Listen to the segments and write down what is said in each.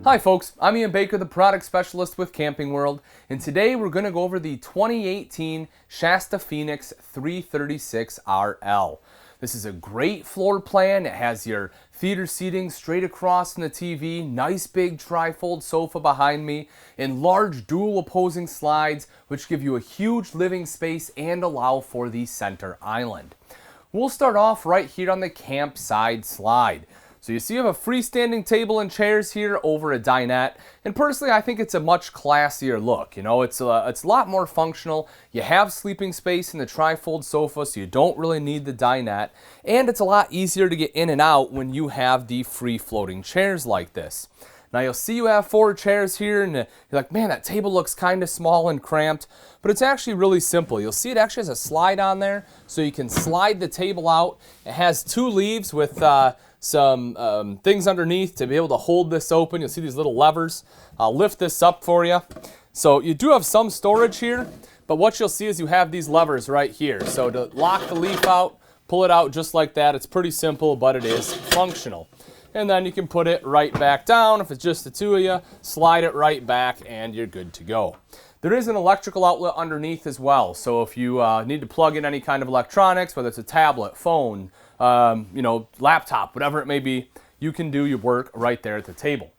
Hi folks, I'm Ian Baker, the product specialist with Camping World, and today we're going to go over the 2018 Shasta Phoenix 336RL. This is a great floor plan. It has your theater seating straight across from the TV, nice big trifold sofa behind me, and large dual opposing slides which give you a huge living space and allow for the center island. We'll start off right here on the campside slide. So you see you have a freestanding table and chairs here over a dinette, and personally I think it's a much classier look. You know, it's a lot more functional. You have sleeping space in the trifold sofa, so you don't really need the dinette, and it's a lot easier to get in and out when you have the free floating chairs like this. Now you'll see you have 4 chairs here, and you're like, man, that table looks kind of small and cramped, but it's actually really simple. You'll see it actually has a slide on there, so you can slide the table out. It has 2 leaves with some things underneath to be able to hold this open. You'll see these little levers. I'll lift this up for you. So you do have some storage here, but what you'll see is you have these levers right here. So to lock the leaf out, pull it out just like that. It's pretty simple, but it is functional. And then you can put it right back down. If it's just the 2 of you, slide it right back and you're good to go. There is an electrical outlet underneath as well. So if you need to plug in any kind of electronics, whether it's a tablet, phone, laptop, whatever it may be, you can do your work right there at the table.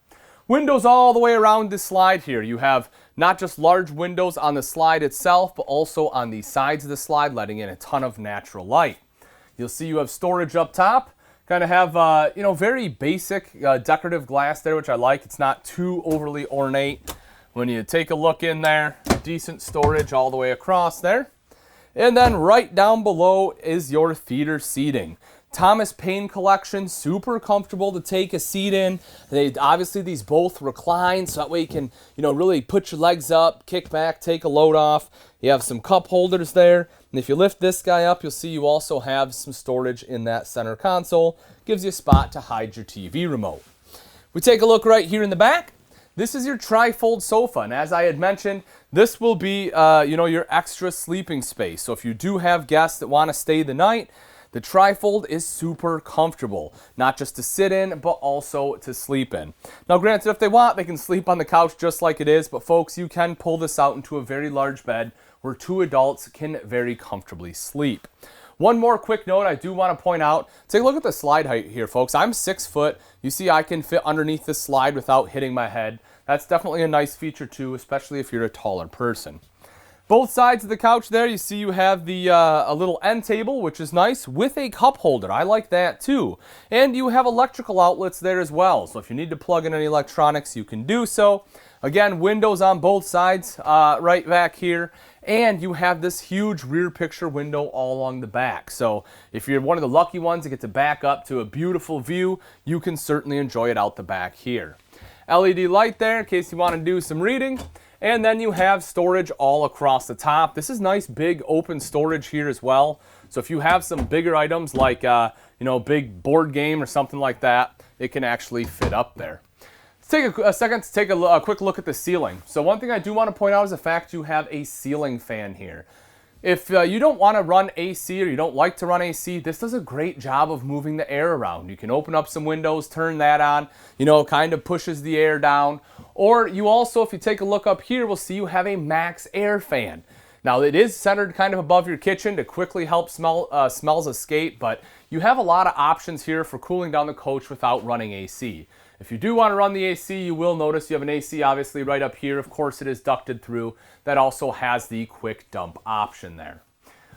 Windows all the way around this slide here. You have not just large windows on the slide itself, but also on the sides of the slide, letting in a ton of natural light. You'll see you have storage up top. Kind of have, very basic decorative glass there, which I like. It's not too overly ornate. When you take a look in there, decent storage all the way across there. And then right down below is your theater seating. Thomas Paine collection, super comfortable to take a seat in. Obviously these both recline, so that way you can, really put your legs up, kick back, take a load off. You have some cup holders there. And if you lift this guy up, you'll see you also have some storage in that center console. Gives you a spot to hide your TV remote. We take a look right here in the back. This is your trifold sofa, and as I had mentioned, this will be, your extra sleeping space. So if you do have guests that want to stay the night, the trifold is super comfortable, not just to sit in, but also to sleep in. Now, granted, if they want, they can sleep on the couch just like it is, but folks, you can pull this out into a very large bed where 2 adults can very comfortably sleep. One more quick note I do want to point out. Take a look at the slide height here, folks. I'm 6 foot. You see I can fit underneath this slide without hitting my head. That's definitely a nice feature too, especially if you're a taller person. Both sides of the couch there, you see you have the a little end table, which is nice, with a cup holder. I like that too. And you have electrical outlets there as well. So if you need to plug in any electronics, you can do so. Again, windows on both sides right back here. And you have this huge rear picture window all along the back. So if you're one of the lucky ones that get to back up to a beautiful view, you can certainly enjoy it out the back here. LED light there in case you want to do some reading. And then you have storage all across the top. This is nice big open storage here as well. So if you have some bigger items like big board game or something like that, it can actually fit up there. Let's take a second to take a quick look at the ceiling. So one thing I do want to point out is the fact you have a ceiling fan here. If you don't want to run AC or you don't like to run AC, this does a great job of moving the air around. You can open up some windows, turn that on, kind of pushes the air down. Or you also, if you take a look up here, we'll see you have a max air fan. Now it is centered kind of above your kitchen to quickly help smells escape, but you have a lot of options here for cooling down the coach without running AC. If you do want to run the AC, you will notice you have an AC obviously right up here. Of course, it is ducted through. That also has the quick dump option there.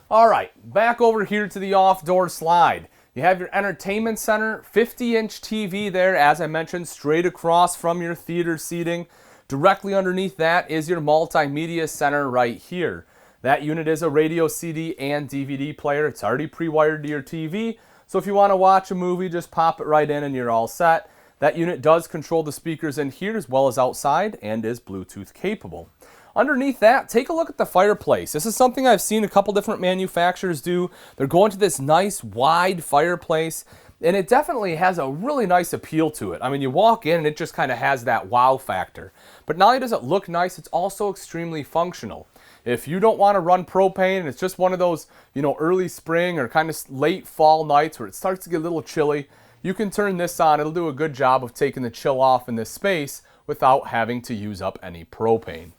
All right, back over here to the off-door slide. You have your entertainment center, 50-inch TV there, as I mentioned, straight across from your theater seating. Directly underneath that is your multimedia center right here. That unit is a radio, CD, and DVD player. It's already pre-wired to your TV, so if you want to watch a movie, just pop it right in and you're all set. That unit does control the speakers in here as well as outside and is Bluetooth capable. Underneath that, take a look at the fireplace. This is something I've seen a couple different manufacturers do. They're going to this nice wide fireplace, and it definitely has a really nice appeal to it. I mean, you walk in and it just kind of has that wow factor. But not only does it look nice, it's also extremely functional. If you don't want to run propane and it's just one of those, early spring or kind of late fall nights where it starts to get a little chilly, you can turn this on. It'll do a good job of taking the chill off in this space without having to use up any propane.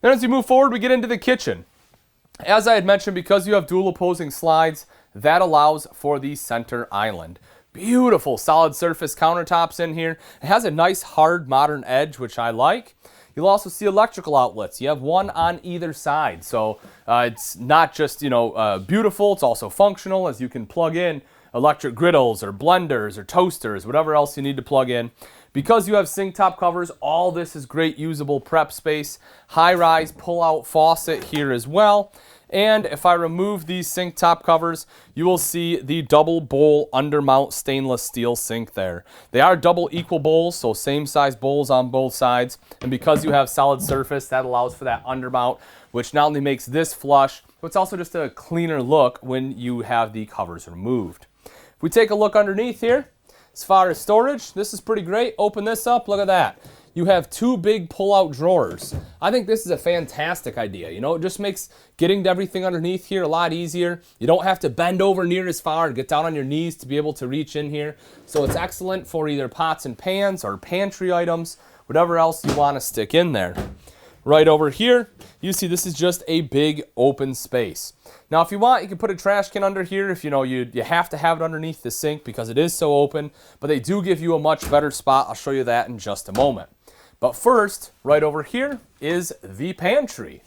Then as we move forward, we get into the kitchen. As I had mentioned, because you have dual opposing slides, that allows for the center island. Beautiful solid surface countertops in here. It has a nice hard modern edge, which I like. You'll also see electrical outlets. You have one on either side. So it's not just, beautiful, it's also functional, as you can plug in electric griddles or blenders or toasters, whatever else you need to plug in. Because you have sink top covers, all this is great usable prep space. High-rise pull-out faucet here as well. And if I remove these sink top covers, you will see the double bowl undermount stainless steel sink there. They are double equal bowls, so same size bowls on both sides. And because you have solid surface, that allows for that undermount, which not only makes this flush, but it's also just a cleaner look when you have the covers removed. If we take a look underneath here, as far as storage, this is pretty great. Open this up, look at that. You have two big pull-out drawers. I think this is a fantastic idea. It just makes getting to everything underneath here a lot easier. You don't have to bend over near as far and get down on your knees to be able to reach in here. So it's excellent for either pots and pans or pantry items, whatever else you want to stick in there. Right over here, you see this is just a big open space. Now, if you want, you can put a trash can under here if you have to have it underneath the sink because it is so open, but they do give you a much better spot. I'll show you that in just a moment. But first, right over here is the pantry.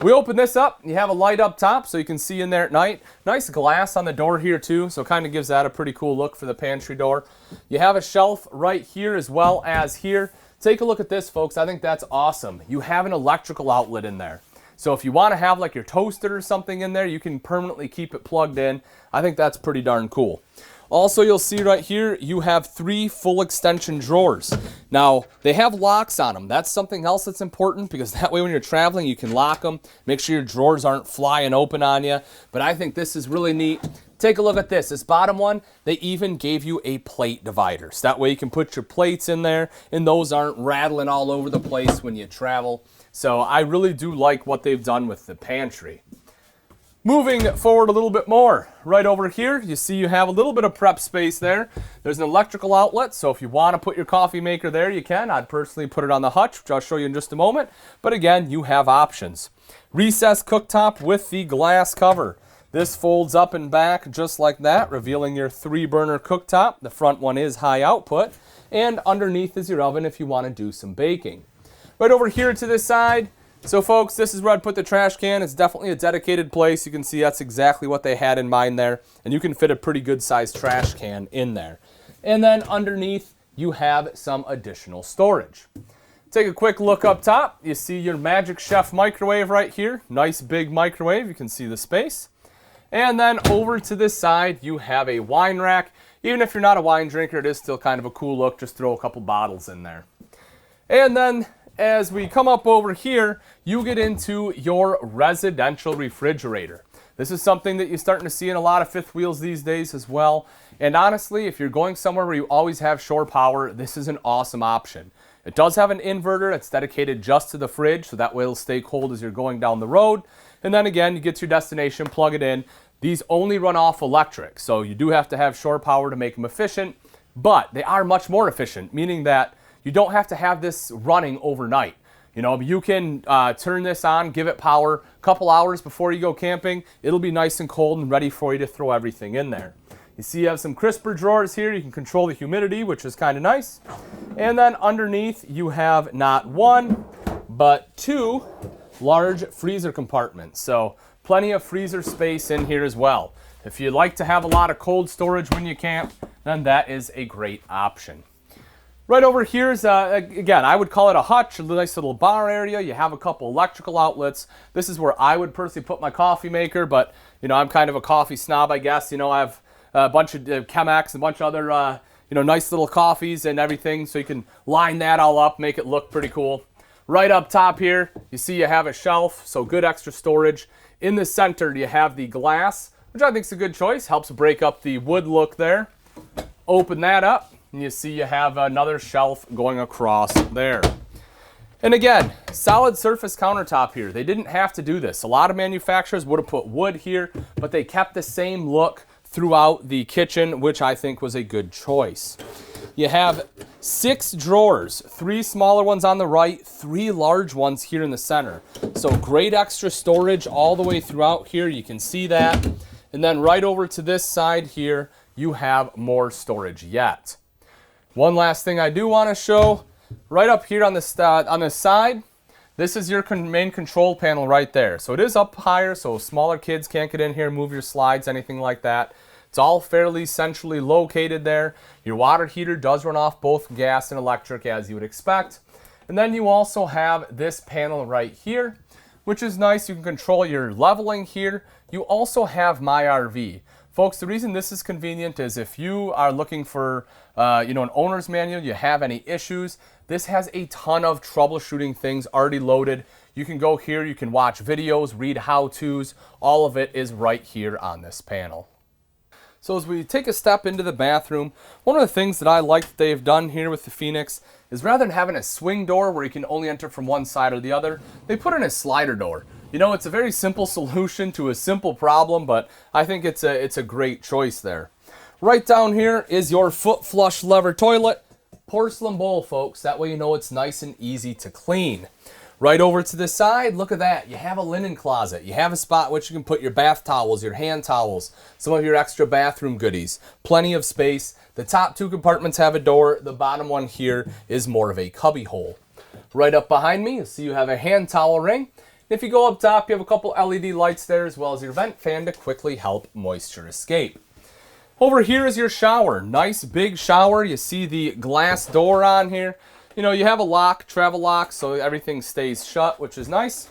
We open this up, you have a light up top so you can see in there at night. Nice glass on the door here too, so it kind of gives that a pretty cool look for the pantry door. You have a shelf right here as well as here. Take a look at this, folks. I think that's awesome. You have an electrical outlet in there. So if you want to have like your toaster or something in there, you can permanently keep it plugged in. I think that's pretty darn cool. Also, you'll see right here, you have 3 full extension drawers. Now, they have locks on them. That's something else that's important because that way when you're traveling, you can lock them. Make sure your drawers aren't flying open on you. But I think this is really neat. Take a look at this. This bottom one, they even gave you a plate divider. So that way you can put your plates in there and those aren't rattling all over the place when you travel. So I really do like what they've done with the pantry. Moving forward a little bit more, right over here, you see you have a little bit of prep space there. There's an electrical outlet, so if you want to put your coffee maker there, you can. I'd personally put it on the hutch, which I'll show you in just a moment. But again, you have options. Recessed cooktop with the glass cover. This folds up and back just like that, revealing your 3-burner cooktop. The front one is high output, and underneath is your oven if you want to do some baking. Right over here to this side, so folks, this is where I'd put the trash can. It's definitely a dedicated place. You can see that's exactly what they had in mind there. And you can fit a pretty good sized trash can in there. And then underneath, you have some additional storage. Take a quick look up top. You see your Magic Chef microwave right here. Nice big microwave. You can see the space. And then over to this side, you have a wine rack. Even if you're not a wine drinker, it is still kind of a cool look. Just throw a couple bottles in there. And then as we come up over here, you get into your residential refrigerator. This is something that you're starting to see in a lot of fifth wheels these days as well. And honestly, if you're going somewhere where you always have shore power, this is an awesome option. It does have an inverter that's dedicated just to the fridge, so that way it'll stay cold as you're going down the road. And then again, you get to your destination, plug it in. These only run off electric, so you do have to have shore power to make them efficient, but they are much more efficient, meaning that you don't have to have this running overnight. You can turn this on, give it power a couple hours before you go camping. It'll be nice and cold and ready for you to throw everything in there. You see you have some crisper drawers here. You can control the humidity, which is kind of nice. And then underneath you have not 1, but 2 large freezer compartments. So plenty of freezer space in here as well. If you like to have a lot of cold storage when you camp, then that is a great option. Right over here is, again, I would call it a hutch, a nice little bar area. You have a couple electrical outlets. This is where I would personally put my coffee maker, but, I'm kind of a coffee snob, I guess. I have a bunch of Chemex, a bunch of other, nice little coffees and everything, so you can line that all up, make it look pretty cool. Right up top here, you see you have a shelf, so good extra storage. In the center, you have the glass, which I think is a good choice. Helps break up the wood look there. Open that up. And you see you have another shelf going across there. And again, solid surface countertop here. They didn't have to do this. A lot of manufacturers would have put wood here, but they kept the same look throughout the kitchen, which I think was a good choice. you have 6 drawers, 3 smaller ones on the right, 3 large ones here in the center. So great extra storage all the way throughout here. You can see that. And then right over to this side here, you have more storage yet. One last thing I do want to show, right up here on the side, this is your main control panel right there. So it is up higher, so smaller kids can't get in here, move your slides, anything like that. It's all fairly centrally located there. Your water heater does run off both gas and electric, as you would expect. And then you also have this panel right here, which is nice. You can control your leveling here. You also have My RV. Folks, the reason this is convenient is if you are looking for an owner's manual, you have any issues, this has a ton of troubleshooting things already loaded. You can go here, you can watch videos, read how-tos. All of it is right here on this panel. So as we take a step into the bathroom, one of the things that I like that they've done here with the Phoenix is rather than having a swing door where you can only enter from one side or the other, they put in a slider door. You know, it's a very simple solution to a simple problem, but I think it's a great choice there. Right down here is your foot flush lever toilet. Porcelain bowl, folks. That way you know it's nice and easy to clean. Right over to the side, look at that. You have a linen closet. You have a spot which you can put your bath towels, your hand towels, some of your extra bathroom goodies. Plenty of space. The top 2 compartments have a door. The bottom one here is more of a cubby hole. Right up behind me, you'll see you have a hand towel ring. If you go up top, you have a couple LED lights there as well as your vent fan to quickly help moisture escape. Over here is your shower. Nice big shower. You see the glass door on here. You know, you have a lock, travel lock, so everything stays shut, which is nice.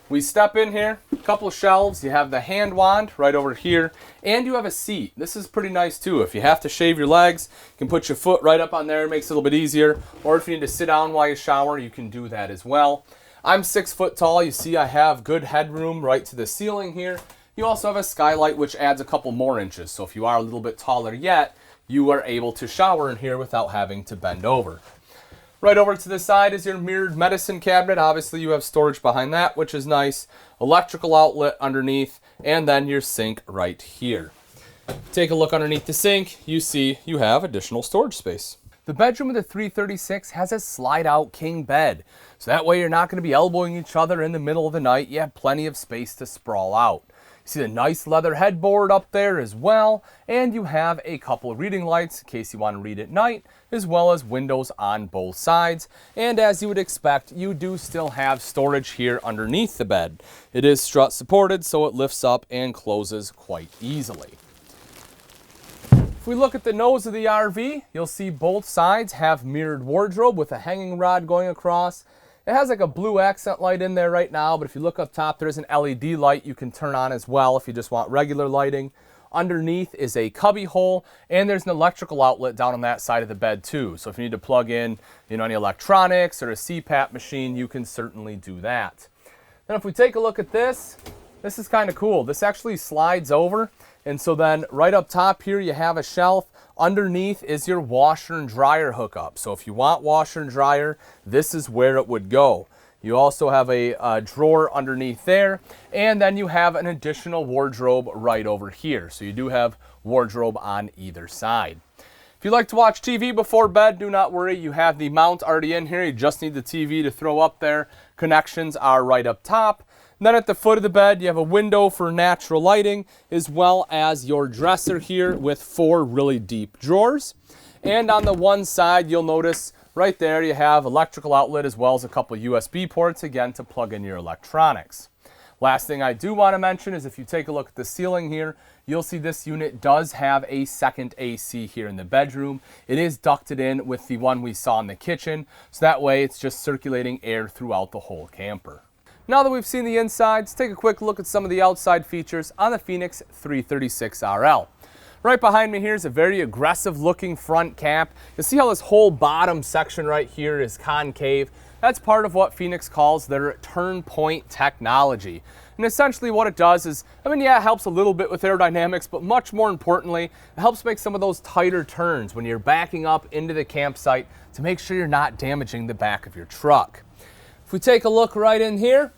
We step in here, a couple of shelves. You have the hand wand right over here, and you have a seat. This is pretty nice too. If you have to shave your legs, you can put your foot right up on there. It makes it a little bit easier. Or if you need to sit down while you shower, you can do that as well. I'm 6 foot tall. You see I have good headroom right to the ceiling here. You also have a skylight which adds a couple more inches. So if you are a little bit taller yet, you are able to shower in here without having to bend over. Right over to the side is your mirrored medicine cabinet. Obviously you have storage behind that, which is nice. Electrical outlet underneath, and then your sink right here. Take a look underneath the sink. You see you have additional storage space. The bedroom of the 336 has a slide-out king bed. So that way you're not going to be elbowing each other in the middle of the night. You have plenty of space to sprawl out. You see the nice leather headboard up there as well. And you have a couple of reading lights in case you want to read at night, as well as windows on both sides. And as you would expect, you do still have storage here underneath the bed. It is strut supported, so it lifts up and closes quite easily. If we look at the nose of the RV, you'll see both sides have mirrored wardrobe with a hanging rod going across. It has like a blue accent light in there right now, but if you look up top, there's an LED light you can turn on as well if you just want regular lighting. Underneath is a cubby hole, and there's an electrical outlet down on that side of the bed too. So if you need to plug in, any electronics or a CPAP machine, you can certainly do that. Then if we take a look at this is kind of cool. This actually slides over. And so then right up top here, you have a shelf. Underneath is your washer and dryer hookup. So if you want washer and dryer, this is where it would go. You also have a drawer underneath there. And then you have an additional wardrobe right over here. So you do have wardrobe on either side. If you like to watch TV before bed, do not worry. You have the mount already in here. You just need the TV to throw up there. Connections are right up top. And then at the foot of the bed, you have a window for natural lighting, as well as your dresser here with 4 really deep drawers. And on the one side, you'll notice right there you have electrical outlet as well as a couple of USB ports, again, to plug in your electronics. Last thing I do want to mention is if you take a look at the ceiling here, you'll see this unit does have a second AC here in the bedroom. It is ducted in with the one we saw in the kitchen, so that way it's just circulating air throughout the whole camper. Now that we've seen the inside, let's take a quick look at some of the outside features on the Phoenix 336RL. Right behind me here is a very aggressive looking front cap. You'll see how this whole bottom section right here is concave. That's part of what Phoenix calls their turn point technology. And essentially what it does is, it helps a little bit with aerodynamics, but much more importantly, it helps make some of those tighter turns when you're backing up into the campsite to make sure you're not damaging the back of your truck. If we take a look right in here,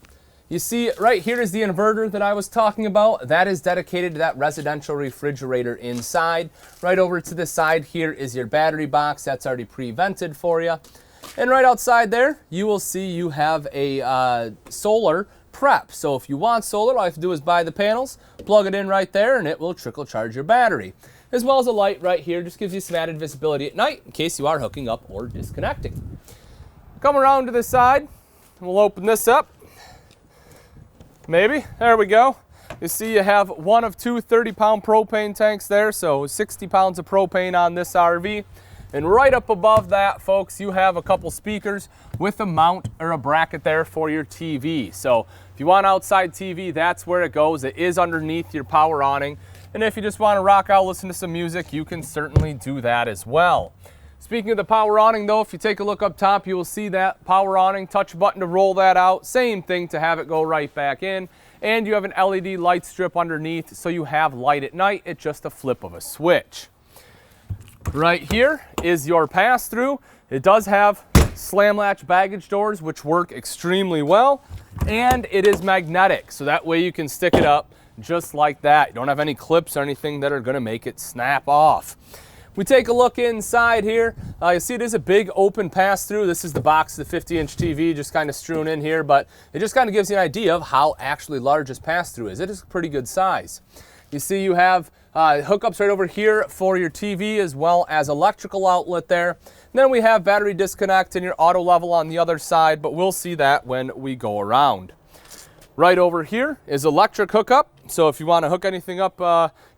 You see, right here is the inverter that I was talking about. That is dedicated to that residential refrigerator inside. Right over to the side here is your battery box. That's already pre-vented for you. And right outside there, you will see you have a solar prep. So if you want solar, all you have to do is buy the panels, plug it in right there, and it will trickle charge your battery. As well as a light right here, just gives you some added visibility at night in case you are hooking up or disconnecting. Come around to the side, we'll open this up. Maybe, there we go. You see you have one of two 30-pound propane tanks there, so 60 pounds of propane on this RV. And right up above that, folks, you have a couple speakers with a mount or a bracket there for your TV. So if you want outside TV, that's where it goes. It is underneath your power awning. And if you just want to rock out, listen to some music, you can certainly do that as well. Speaking of the power awning though, if you take a look up top, you will see that power awning, touch a button to roll that out. Same thing to have it go right back in. And you have an LED light strip underneath, so you have light at night. It's just a flip of a switch. Right here is your pass-through. It does have slam latch baggage doors, which work extremely well. And it is magnetic, so that way you can stick it up just like that. You don't have any clips or anything that are gonna make it snap off. We take a look inside here. You see it is a big open pass-through. This is the box of the 50-inch TV just kind of strewn in here, but it just kind of gives you an idea of how actually large this pass-through is. It is a pretty good size. You see you have hookups right over here for your TV as well as electrical outlet there. And then we have battery disconnect and your auto level on the other side, but we'll see that when we go around. Right over here is electric hookup. So if you want to hook anything up,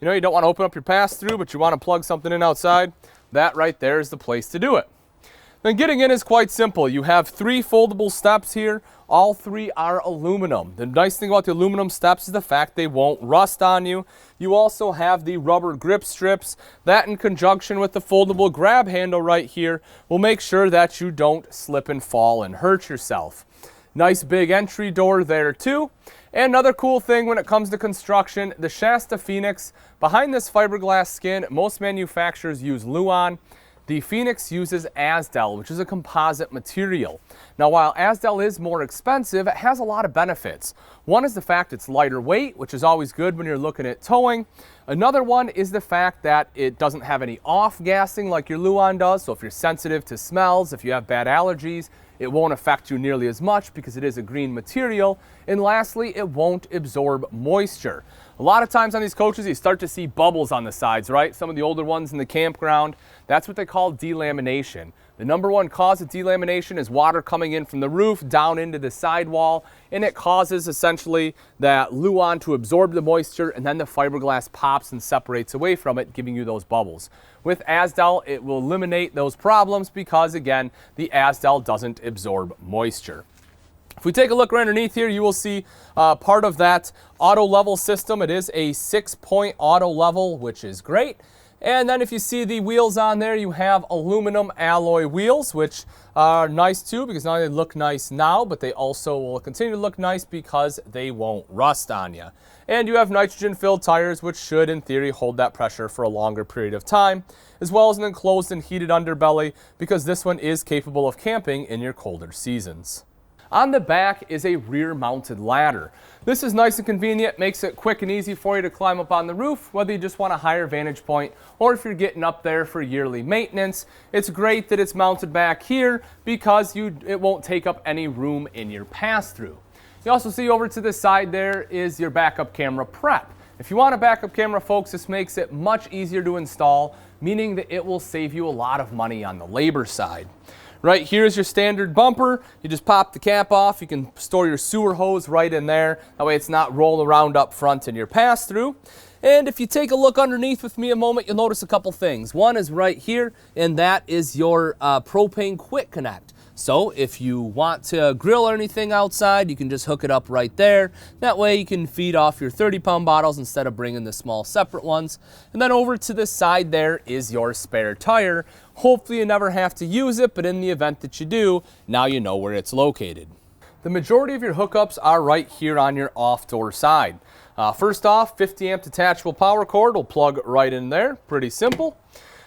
you don't want to open up your pass-through, but you want to plug something in outside, that right there is the place to do it. Then getting in is quite simple. You have 3 foldable steps here. All 3 are aluminum. The nice thing about the aluminum steps is the fact they won't rust on you. You also have the rubber grip strips. That in conjunction with the foldable grab handle right here will make sure that you don't slip and fall and hurt yourself. Nice big entry door there too. And another cool thing when it comes to construction, the Shasta Phoenix, behind this fiberglass skin, most manufacturers use Luan. The Phoenix uses Azdel, which is a composite material. Now, while Azdel is more expensive, it has a lot of benefits. One is the fact it's lighter weight, which is always good when you're looking at towing. Another one is the fact that it doesn't have any off-gassing like your Luan does, so if you're sensitive to smells, if you have bad allergies, it won't affect you nearly as much because it is a green material. And lastly, it won't absorb moisture. A lot of times on these coaches, you start to see bubbles on the sides, right? Some of the older ones in the campground, that's what they call delamination. The number one cause of delamination is water coming in from the roof down into the sidewall, and it causes essentially that Luan to absorb the moisture, and then the fiberglass pops and separates away from it, giving you those bubbles. With Azdel, it will eliminate those problems because, again, the Azdel doesn't absorb moisture. If we take a look right underneath here, you will see part of that auto level system. It is a 6-point auto level, which is great. And then if you see the wheels on there, you have aluminum alloy wheels, which are nice too, because not only they look nice now, but they also will continue to look nice because they won't rust on you. And you have nitrogen-filled tires, which should, in theory, hold that pressure for a longer period of time, as well as an enclosed and heated underbelly, because this one is capable of camping in your colder seasons. On the back is a rear-mounted ladder. This is nice and convenient, makes it quick and easy for you to climb up on the roof, whether you just want a higher vantage point or if you're getting up there for yearly maintenance. It's great that it's mounted back here because it won't take up any room in your pass-through. You also see over to the side there is your backup camera prep. If you want a backup camera, folks, this makes it much easier to install, meaning that it will save you a lot of money on the labor side. Right here's your standard bumper. You just pop the cap off. You can store your sewer hose right in there. That way it's not rolling around up front in your pass-through. And if you take a look underneath with me a moment, you'll notice a couple things. One is right here, and that is your propane quick connect. So if you want to grill or anything outside, you can just hook it up right there. That way you can feed off your 30-pound bottles instead of bringing the small separate ones. And then over to the side there is your spare tire. Hopefully you never have to use it, but in the event that you do, now you know where it's located. The majority of your hookups are right here on your off-door side. First off, 50 amp detachable power cord will plug right in there. Pretty simple.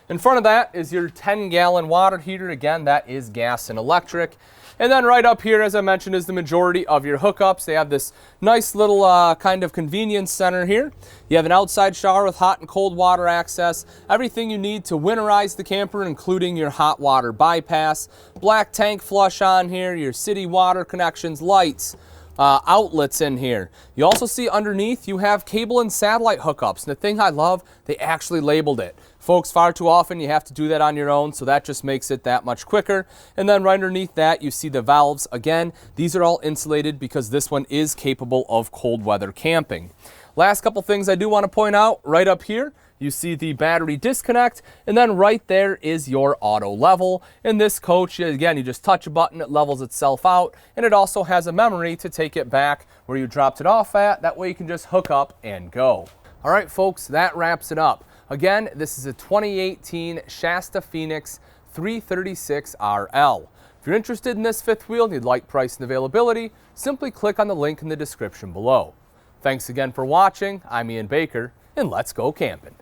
In front of that is your 10-gallon water heater. Again, that is gas and electric. And then right up here, as I mentioned, is the majority of your hookups. They have this nice little kind of convenience center here. You have an outside shower with hot and cold water access, everything you need to winterize the camper, including your hot water bypass, black tank flush on here, your city water connections, lights, outlets in here. You also see underneath you have cable and satellite hookups. And the thing I love, they actually labeled it. Folks, far too often you have to do that on your own, so that just makes it that much quicker. And then right underneath that you see the valves. Again, these are all insulated because this one is capable of cold weather camping. Last couple things I do want to point out, right up here you see the battery disconnect, and then right there is your auto level. In this coach, again, you just touch a button, it levels itself out, and it also has a memory to take it back where you dropped it off at. That way you can just hook up and go. All right, folks, that wraps it up. Again, this is a 2018 Shasta Phoenix 336RL. If you're interested in this fifth wheel and you'd like price and availability, simply click on the link in the description below. Thanks again for watching. I'm Ian Baker, and let's go camping.